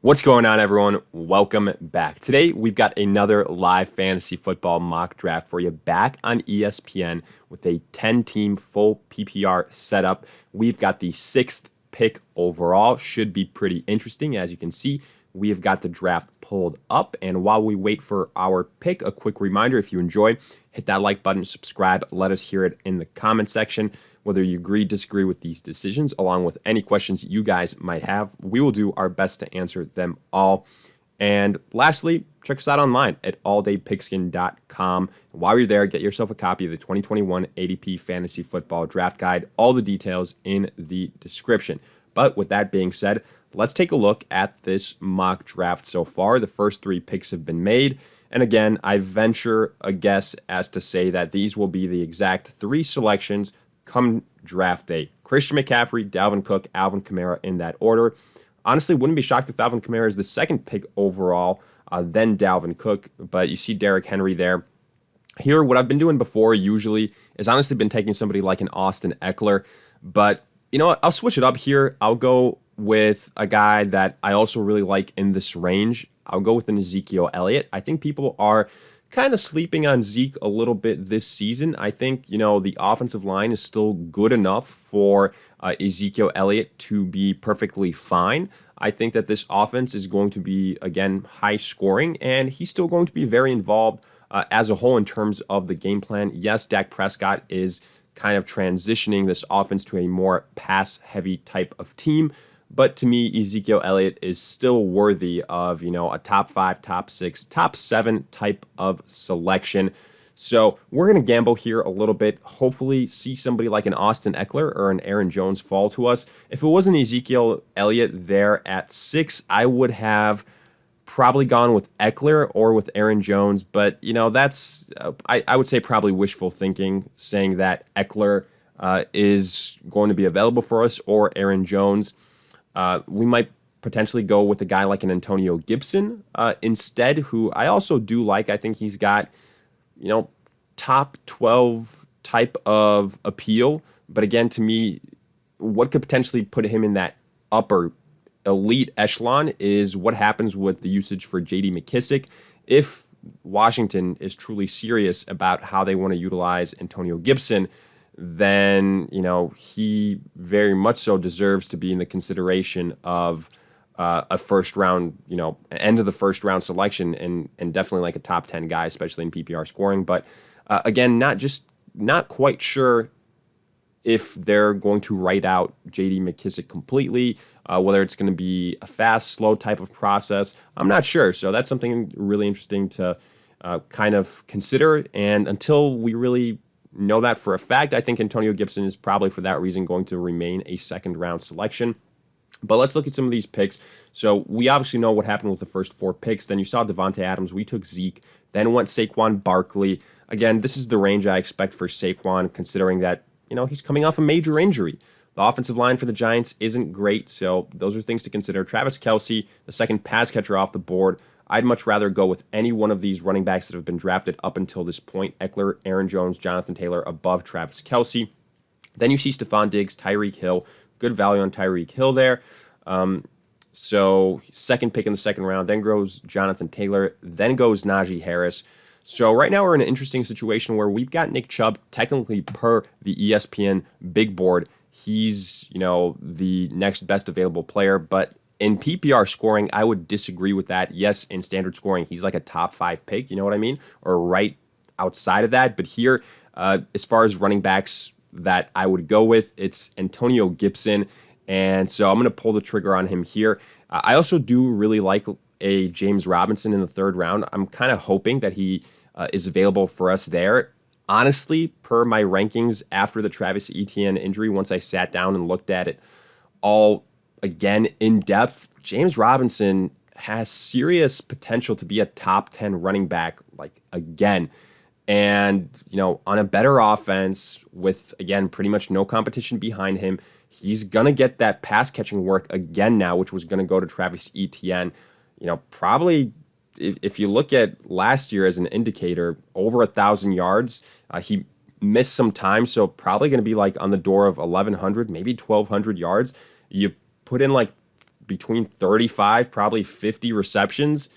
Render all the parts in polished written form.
What's going on, everyone? Welcome back. Today, we've got another live fantasy football mock draft for you back on ESPN with a 10-team full PPR setup. We've got the sixth pick overall. Should be pretty interesting. As you can see, we have got the draft pulled up. And while we wait for our pick, a quick reminder, if you enjoy, hit that like button, subscribe, let us hear it in the comment section. Whether you agree, disagree with these decisions, along with any questions you guys might have, we will do our best to answer them all. And lastly, check us out online at alldaypigskin.com. While you're there, get yourself a copy of the 2021 ADP Fantasy Football Draft Guide. All the details in the description. But with that being said, let's take a look at this mock draft so far. The first three picks have been made. And again, I venture a guess as to say that these will be the exact three selections come draft day. Christian McCaffrey, Dalvin Cook, Alvin Kamara in that order. Honestly, wouldn't be shocked if Alvin Kamara is the second pick overall, then Dalvin Cook. But you see Derrick Henry there. Here, what I've been doing before usually is honestly been taking somebody like an Austin Eckler. But you know what? I'll switch it up here. I'll go with a guy that I also really like in this range. I'll go with an Ezekiel Elliott. I think people are kind of sleeping on Zeke a little bit this season. I think, the offensive line is still good enough for Ezekiel Elliott to be perfectly fine. I think that this offense is going to be, again, high scoring, and he's still going to be very involved as a whole in terms of the game plan. Yes, Dak Prescott is kind of transitioning this offense to a more pass-heavy type of team. But to me, Ezekiel Elliott is still worthy of, a top 5, top 6, top 7 type of selection. So we're going to gamble here a little bit, hopefully see somebody like an Austin Eckler or an Aaron Jones fall to us. If it wasn't Ezekiel Elliott there at 6, I would have probably gone with Eckler or with Aaron Jones. But, that's, I would say probably wishful thinking, saying that Eckler is going to be available for us or Aaron Jones. We might potentially go with a guy like an Antonio Gibson instead, who I also do like. I think he's got, top 12 type of appeal. But again, to me, what could potentially put him in that upper elite echelon is what happens with the usage for J.D. McKissic. If Washington is truly serious about how they want to utilize Antonio Gibson, then, he very much so deserves to be in the consideration of a first round, end of the first round selection and definitely like a top 10 guy, especially in PPR scoring. But again, not quite sure if they're going to write out J.D. McKissic completely, whether it's going to be a fast, slow type of process. I'm not sure. So that's something really interesting to kind of consider. And until we really know that for a fact, I think Antonio Gibson is probably for that reason going to remain a second round selection. But let's look at some of these picks. So we obviously know what happened with the first 4 picks. Then you saw Devontae Adams. We took Zeke. Then went Saquon Barkley. Again, this is the range I expect for Saquon, considering that, he's coming off a major injury. The offensive line for the Giants isn't great, so those are things to consider. Travis Kelce, the second pass catcher off the board. I'd much rather go with any one of these running backs that have been drafted up until this point. Eckler, Aaron Jones, Jonathan Taylor above Travis Kelce. Then you see Stephon Diggs, Tyreek Hill. Good value on Tyreek Hill there. So second pick in the second round. Then goes Jonathan Taylor. Then goes Najee Harris. So right now we're in an interesting situation where we've got Nick Chubb, technically per the ESPN big board. He's, the next best available player, but in PPR scoring, I would disagree with that. Yes, in standard scoring, he's like a top 5 pick, you know what I mean? Or right outside of that. But here, as far as running backs that I would go with, it's Antonio Gibson. And so I'm going to pull the trigger on him here. I also do really like a James Robinson in the third round. I'm kind of hoping that he is available for us there. Honestly, per my rankings after the Travis Etienne injury, once I sat down and looked at it all again in depth, James Robinson has serious potential to be a top 10 running back, like again. And, on a better offense with, again, pretty much no competition behind him, he's going to get that pass catching work again now, which was going to go to Travis Etienne. Probably if you look at last year as an indicator, over 1,000 yards, he missed some time. So probably going to be like on the door of 1,100, maybe 1,200 yards. You put in like between 35, probably 50 receptions.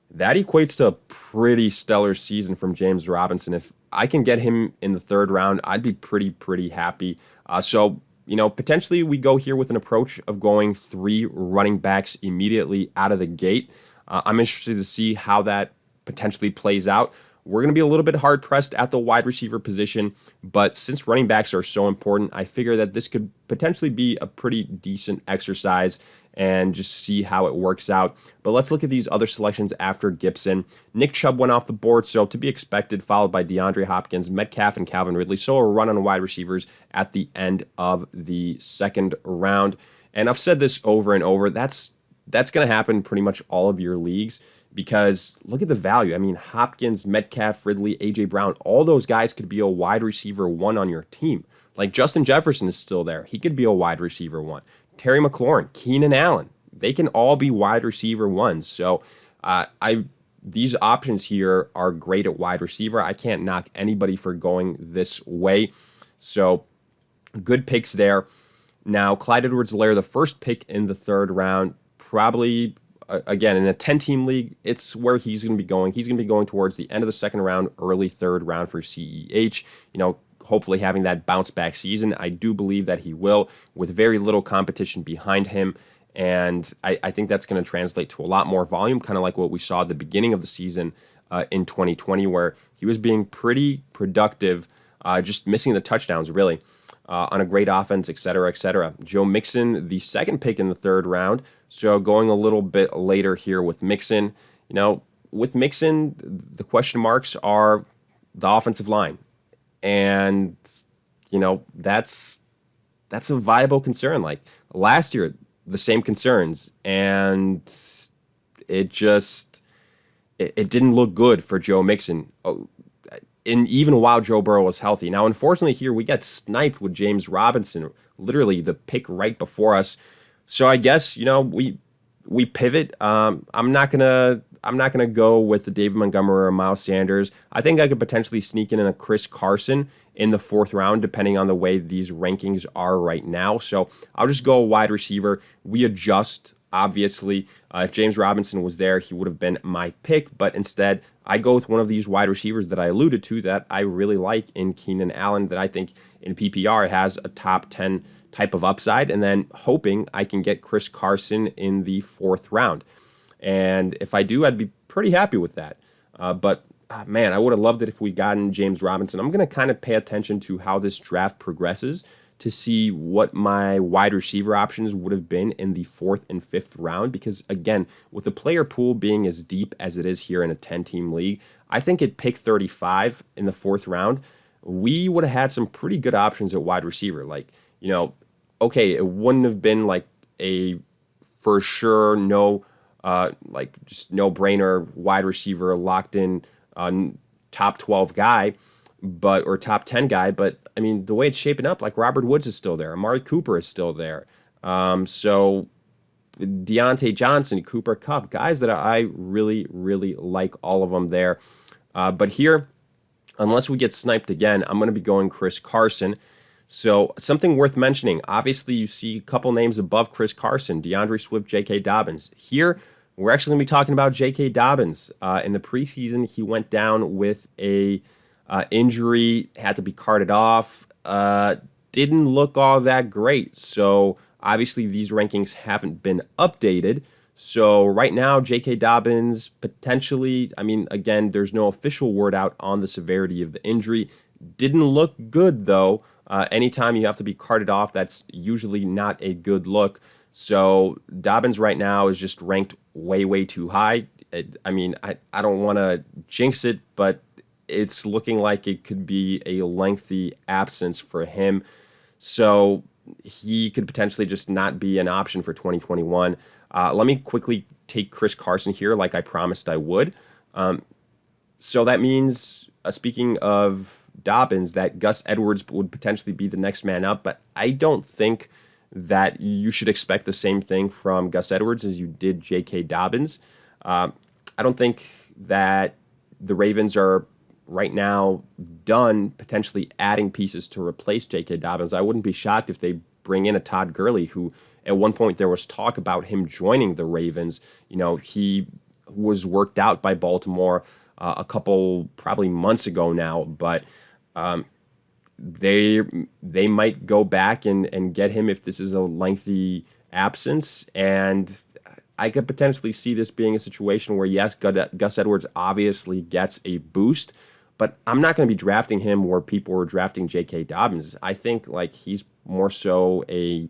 That equates to a pretty stellar season from James Robinson. If I can get him in the third round, I'd be pretty happy. Potentially we go here with an approach of going 3 running backs immediately out of the gate. I'm interested to see how that potentially plays out. We're going to be a little bit hard-pressed at the wide receiver position, but since running backs are so important, I figure that this could potentially be a pretty decent exercise and just see how it works out. But let's look at these other selections after Gibson. Nick Chubb went off the board, so to be expected, followed by DeAndre Hopkins, Metcalf, and Calvin Ridley. So a run on wide receivers at the end of the second round. And I've said this over and over, that's going to happen in pretty much all of your leagues, because look at the value. I mean, Hopkins, Metcalf, Ridley, A.J. Brown, all those guys could be a wide receiver 1 on your team. Like Justin Jefferson is still there. He could be a wide receiver 1. Terry McLaurin, Keenan Allen, they can all be wide receiver 1s. So these options here are great at wide receiver. I can't knock anybody for going this way. So good picks there. Now, Clyde Edwards-Helaire, the first pick in the third round, probably, again, in a 10-team league, it's where he's going to be going. He's going to be going towards the end of the second round, early third round for CEH. Hopefully having that bounce-back season. I do believe that he will, with very little competition behind him. And I think that's going to translate to a lot more volume, kind of like what we saw at the beginning of the season in 2020, where he was being pretty productive, just missing the touchdowns, really, on a great offense, et cetera, et cetera. Joe Mixon, the second pick in the third round. So going a little bit later here with Mixon. With Mixon, the question marks are the offensive line. And, that's a viable concern. Like last year, the same concerns. And it didn't look good for Joe Mixon. Even while Joe Burrow was healthy. Now, unfortunately, here we get sniped with James Robinson, literally the pick right before us. So I guess we pivot. I'm not gonna go with the David Montgomery or Miles Sanders. I think I could potentially sneak in a Chris Carson in the fourth round, depending on the way these rankings are right now. So I'll just go wide receiver. We adjust. Obviously, if James Robinson was there, he would have been my pick. But instead, I go with one of these wide receivers that I alluded to that I really like in Keenan Allen, that I think in PPR has a top 10 type of upside, and then hoping I can get Chris Carson in the fourth round. And if I do, I'd be pretty happy with that. Man, I would have loved it if we'd gotten James Robinson. I'm going to kind of pay attention to how this draft progresses to see what my wide receiver options would have been in the fourth and fifth round. Because again, with the player pool being as deep as it is here in a 10-team league, I think at pick 35 in the fourth round, we would have had some pretty good options at wide receiver. Like, okay, it wouldn't have been like a for sure just no-brainer wide receiver locked in top 12 guy, or top 10 guy, but I mean, the way it's shaping up, like Robert Woods is still there, Amari Cooper is still there, so Deontay Johnson, Cooper Kupp, guys that I really like, all of them there. But here, unless we get sniped again, I'm going to be going Chris Carson. So something worth mentioning, obviously you see a couple names above Chris Carson, DeAndre Swift, J.K. Dobbins. Here, we're actually going to be talking about J.K. Dobbins. In the preseason, he went down with a injury, had to be carted off, didn't look all that great. So obviously these rankings haven't been updated. So right now, J.K. Dobbins potentially, I mean, again, there's no official word out on the severity of the injury. Didn't look good, though. Anytime you have to be carted off, that's usually not a good look. So Dobbins right now is just ranked way too high. I don't want to jinx it, but it's looking like it could be a lengthy absence for him. So he could potentially just not be an option for 2021. Let me quickly take Chris Carson here like I promised I would. So that means, speaking of Dobbins, that Gus Edwards would potentially be the next man up, but I don't think that you should expect the same thing from Gus Edwards as you did J.K. Dobbins. I don't think that the Ravens are right now done potentially adding pieces to replace J.K. Dobbins. I wouldn't be shocked if they bring in a Todd Gurley, who At one point, there was talk about him joining the Ravens. He was worked out by Baltimore a couple probably months ago now, but they might go back and get him if this is a lengthy absence. And I could potentially see this being a situation where, yes, Gus Edwards obviously gets a boost, but I'm not going to be drafting him where people were drafting J.K. Dobbins. I think he's more so a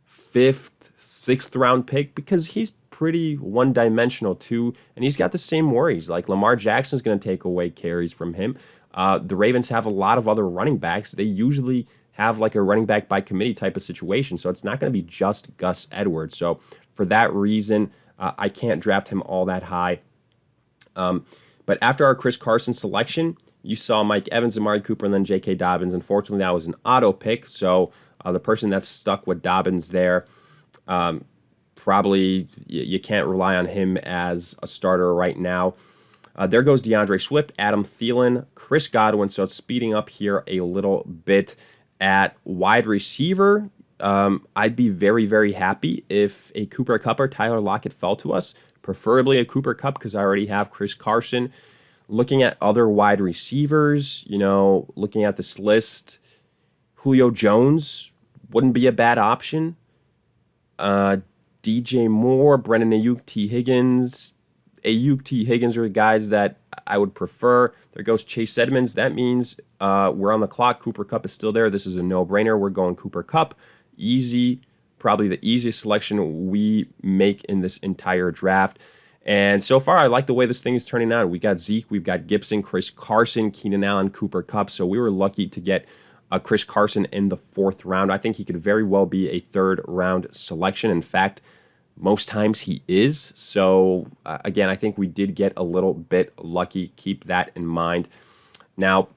fifth, sixth round pick because he's pretty one-dimensional too, and he's got the same worries. Lamar Jackson's going to take away carries from him. The Ravens have a lot of other running backs. They usually have a running back by committee type of situation, so it's not going to be just Gus Edwards. So for that reason, I can't draft him all that high. But after our Chris Carson selection, you saw Mike Evans, Amari Cooper, and then J.K. Dobbins. Unfortunately, that was an auto pick, so the person that's stuck with Dobbins there, probably you can't rely on him as a starter right now. There goes DeAndre Swift, Adam Thielen, Chris Godwin. So it's speeding up here a little bit at wide receiver. I'd be very, very happy if a Cooper Kupp or Tyler Lockett fell to us, preferably a Cooper Kupp because I already have Chris Carson. Looking at other wide receivers, looking at this list, Julio Jones wouldn't be a bad option. DJ Moore, Brendan Ayuk, T. Higgins. Ayuk, T. Higgins are the guys that I would prefer. There goes Chase Edmonds. That means we're on the clock. Cooper Kupp is still there. This is a no-brainer. We're going Cooper Kupp. Easy, probably the easiest selection we make in this entire draft. And so far, I like the way this thing is turning out. We got Zeke, we've got Gibson, Chris Carson, Keenan Allen, Cooper Kupp. So we were lucky to get Chris Carson in the 4th round. I think he could very well be a 3rd round selection. In fact, most times he is. So again, I think we did get a little bit lucky. Keep that in mind. Now,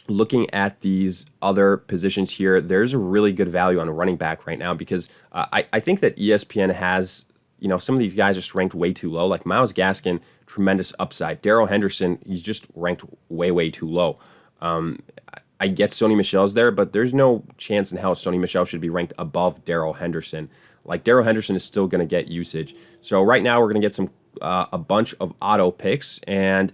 looking at these other positions here, there's a really good value on a running back right now because I think that ESPN has, some of these guys just ranked way too low. Like Myles Gaskin, tremendous upside. Darrell Henderson, he's just ranked way, way too low. I get Sony Michel's there, but there's no chance in hell Sony Michel should be ranked above Darrell Henderson. Darrell Henderson is still going to get usage. So right now we're going to get a bunch of auto picks, and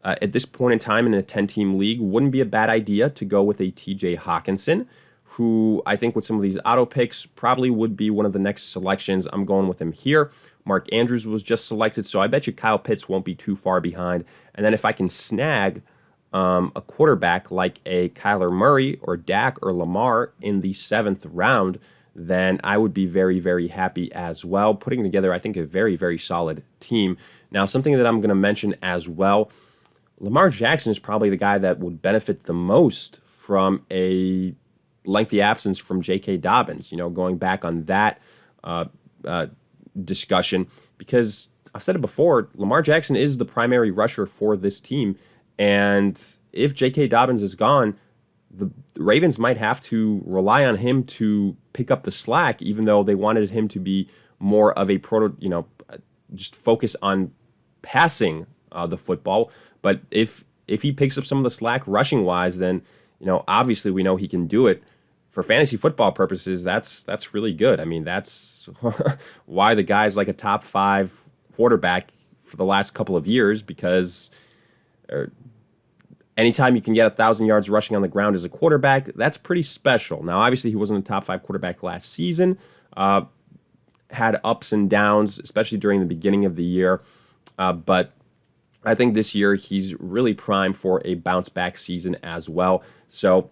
at this point in time in a 10-team league, wouldn't be a bad idea to go with a TJ Hawkinson, who I think with some of these auto picks probably would be one of the next selections. I'm going with him here. Mark Andrews was just selected, so I bet you Kyle Pitts won't be too far behind. And then if I can snag a quarterback like a Kyler Murray or Dak or Lamar in the 7th round, then I would be very, very happy as well. Putting together, I think, a very, very solid team. Now, something that I'm going to mention as well, Lamar Jackson is probably the guy that would benefit the most from a lengthy absence from J.K. Dobbins, going back on that discussion, because I've said it before, Lamar Jackson is the primary rusher for this team, and if J.K. Dobbins is gone, the Ravens might have to rely on him to pick up the slack, even though they wanted him to be more of a just focus on passing the football. But if he picks up some of the slack rushing wise, then obviously we know he can do it. For fantasy football purposes, that's really good. I mean, that's why the guy's like a top 5 quarterback for the last couple of years, because anytime you can get 1,000 yards rushing on the ground as a quarterback, that's pretty special. Now, obviously, he wasn't a top 5 quarterback last season. Had ups and downs, especially during the beginning of the year. But I think this year he's really primed for a bounce-back season as well. So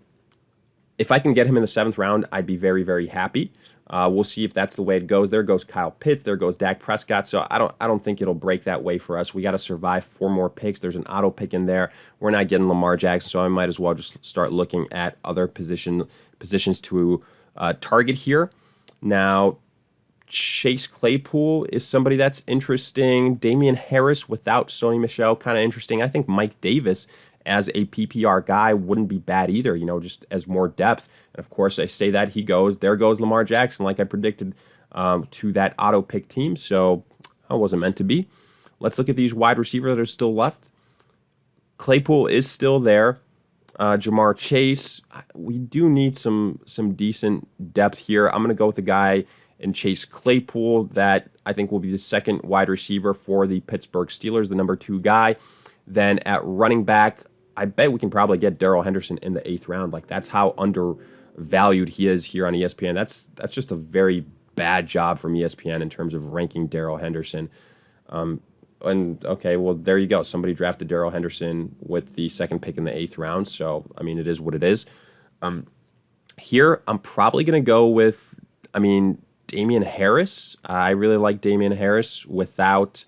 if I can get him in the 7th round, I'd be very, very happy. We'll see if that's the way it goes. There goes Kyle Pitts. There goes Dak Prescott. So I don't think it'll break that way for us. We got to survive 4 more picks. There's an auto pick in there. We're not getting Lamar Jackson, so I might as well just start looking at other positions to target here. Now, Chase Claypool is somebody that's interesting. Damian Harris without Sony Michel, kind of interesting. I think Mike Davis as a PPR guy wouldn't be bad either, just as more depth. And of course, I say that there goes Lamar Jackson, like I predicted, to that auto pick team. So I wasn't meant to be. Let's look at these wide receivers that are still left. Claypool is still there. Jamar Chase, we do need some decent depth here. I'm going to go with the guy and Chase Claypool, that I think will be the second wide receiver for the Pittsburgh Steelers, the number 2 guy. Then at running back, I bet we can probably get Darrell Henderson in the 8th round. Like, that's how undervalued he is here on ESPN. That's just a very bad job from ESPN in terms of ranking Darrell Henderson. And okay, well, there you go. Somebody drafted Darrell Henderson with the 2nd pick in the 8th round. So, I mean, it is what it is. Here, I'm probably going to go with, Damian Harris. I really like Damian Harris without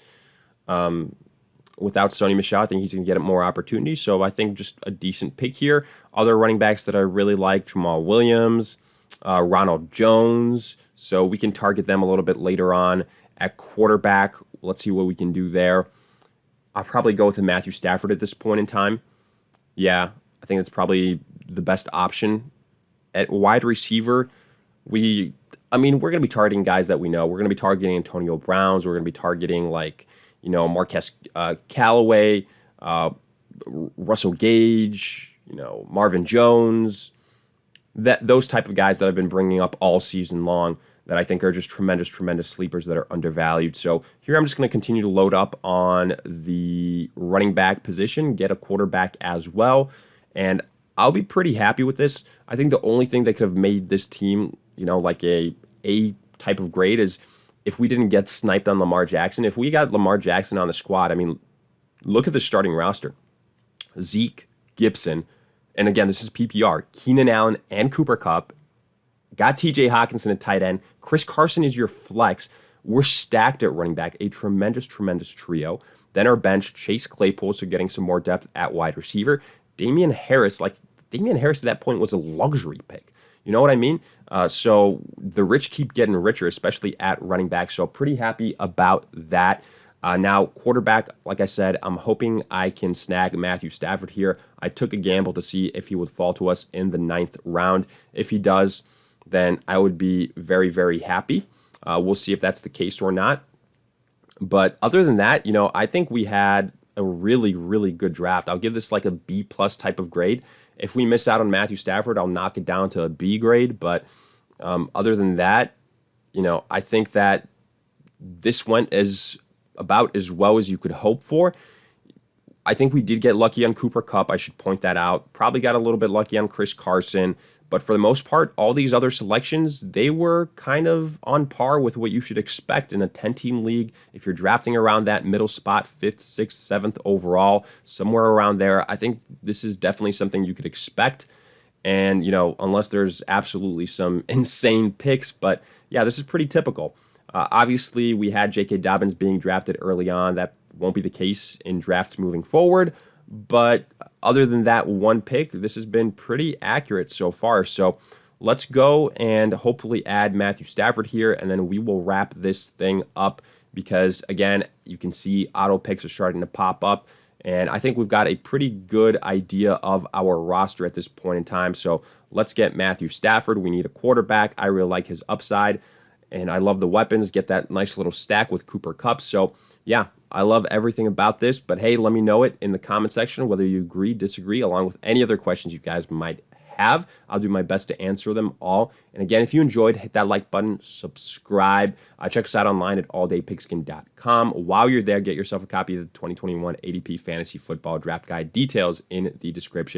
Sony Michel. I think he's going to get more opportunities. So I think just a decent pick here. Other running backs that I really like, Jamal Williams, Ronald Jones. So we can target them a little bit later on. At quarterback, let's see what we can do there. I'll probably go with a Matthew Stafford at this point in time. Yeah, I think that's probably the best option. At wide receiver, we're going to be targeting guys that we know. We're going to be targeting Antonio Browns. We're going to be targeting Marquez Callaway, Russell Gage, Marvin Jones, those type of guys that I've been bringing up all season long that I think are just tremendous sleepers that are undervalued. So here I'm just going to continue to load up on the running back position, get a quarterback as well, and I'll be pretty happy with this. I think the only thing that could have made this team, like a type of grade is if we didn't get sniped on Lamar Jackson. If we got Lamar Jackson on the squad, look at the starting roster. Zeke, Gibson, and again, this is PPR, Keenan Allen and Cooper Kupp. Got TJ Hawkinson at tight end. Chris Carson is your flex. We're stacked at running back, a tremendous trio. Then our bench, Chase Claypool, so getting some more depth at wide receiver. Damian Harris at that point was a luxury pick. You know what I mean? So the rich keep getting richer, especially at running back. So pretty happy about that. Now, quarterback, like I said, I'm hoping I can snag Matthew Stafford here. I took a gamble to see if he would fall to us in the 9th round. If he does, then I would be very happy. We'll see if that's the case or not. But other than that, I think we had a really good draft. I'll give this like a B+ type of grade. If we miss out on Matthew Stafford, I'll knock it down to a B grade. But other than that, I think that this went about as well as you could hope for. I think we did get lucky on Cooper Kupp. I should point that out. Probably got a little bit lucky on Chris Carson. But for the most part, all these other selections, they were kind of on par with what you should expect in a 10-team league. If you're drafting around that middle spot, 5th, 6th, 7th overall, somewhere around there, I think this is definitely something you could expect. And, unless there's absolutely some insane picks. But, yeah, this is pretty typical. Obviously, we had J.K. Dobbins being drafted early on. That won't be the case in drafts moving forward. But other than that one pick, this has been pretty accurate so far. So let's go and hopefully add Matthew Stafford here, and then we will wrap this thing up because, again, you can see auto picks are starting to pop up. And I think we've got a pretty good idea of our roster at this point in time. So let's get Matthew Stafford. We need a quarterback. I really like his upside. And I love the weapons. Get that nice little stack with Cooper Kupp. So, yeah, I love everything about this. But, hey, let me know it in the comment section, whether you agree, disagree, along with any other questions you guys might have. I'll do my best to answer them all. And, again, if you enjoyed, hit that like button, subscribe. Check us out online at alldaypigskin.com. While you're there, get yourself a copy of the 2021 ADP Fantasy Football Draft Guide. Details in the description.